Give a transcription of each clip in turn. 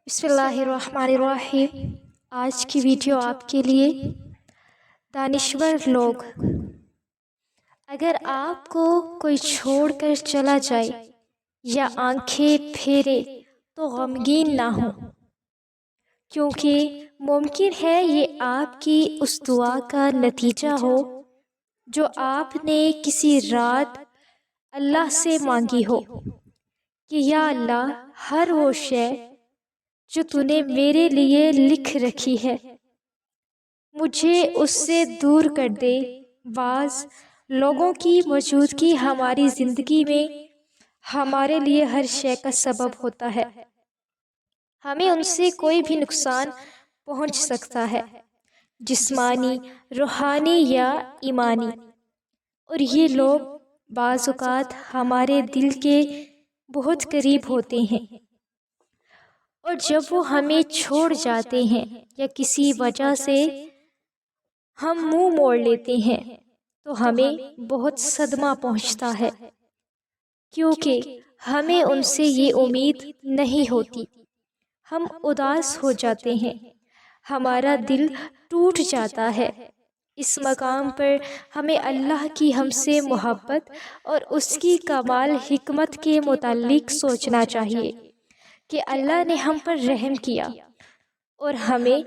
بسم اللہ الرحمن الرحیم۔ آج کی ویڈیو آپ کے لیے دانشور لوگ۔ اگر آپ کو کوئی چھوڑ کر چلا جائے یا آنکھیں پھیرے تو غمگین نہ ہو، کیونکہ ممکن ہے یہ آپ کی اس دعا کا نتیجہ ہو جو آپ نے کسی رات اللہ سے مانگی ہو کہ یا اللہ، ہر وہ شے جو تو نے میرے لیے لکھ رکھی ہے مجھے اس سے دور کر دے۔ بعض لوگوں کی موجودگی ہماری زندگی میں ہمارے لیے ہر شے کا سبب ہوتا ہے، ہمیں ان سے کوئی بھی نقصان پہنچ سکتا ہے، جسمانی، روحانی یا ایمانی، اور یہ لوگ بعض اوقات ہمارے دل کے بہت قریب ہوتے ہیں، اور جب وہ ہمیں چھوڑ جاتے ہیں یا کسی وجہ سے ہم منہ موڑ لیتے ہیں تو ہمیں بہت صدمہ پہنچتا ہے، کیونکہ ہمیں ان سے یہ امید نہیں ہوتی۔ ہم اداس ہو جاتے ہیں، ہمارا دل ٹوٹ جاتا ہے۔ اس مقام پر ہمیں اللہ کی ہم سے محبت اور اس کی کمال حکمت کے متعلق سوچنا چاہیے کہ اللہ نے ہم پر رحم کیا اور ہمیں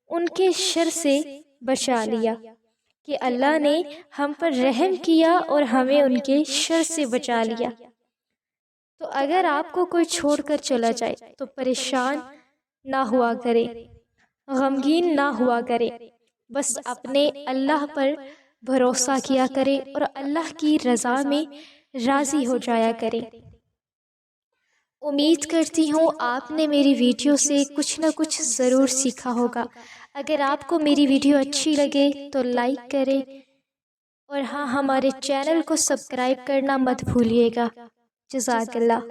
ان کے شر سے بچا لیا، کہ اللہ نے ہم پر رحم کیا اور ہمیں ان کے شر سے بچا لیا۔ تو اگر آپ کو کوئی چھوڑ کر چلا جائے تو پریشان نہ ہوا کرے، غمگین نہ ہوا کرے، بس اپنے اللہ پر بھروسہ کیا کرے اور اللہ کی رضا میں راضی ہو جایا کرے۔ امید کرتی ہوں آپ نے میری ویڈیو سے کچھ نہ کچھ ضرور سیکھا ہوگا۔ اگر آپ کو میری ویڈیو اچھی لگے تو لائک کریں، اور ہاں، ہمارے چینل کو سبسکرائب کرنا مت بھولیے گا۔ جزاک اللہ۔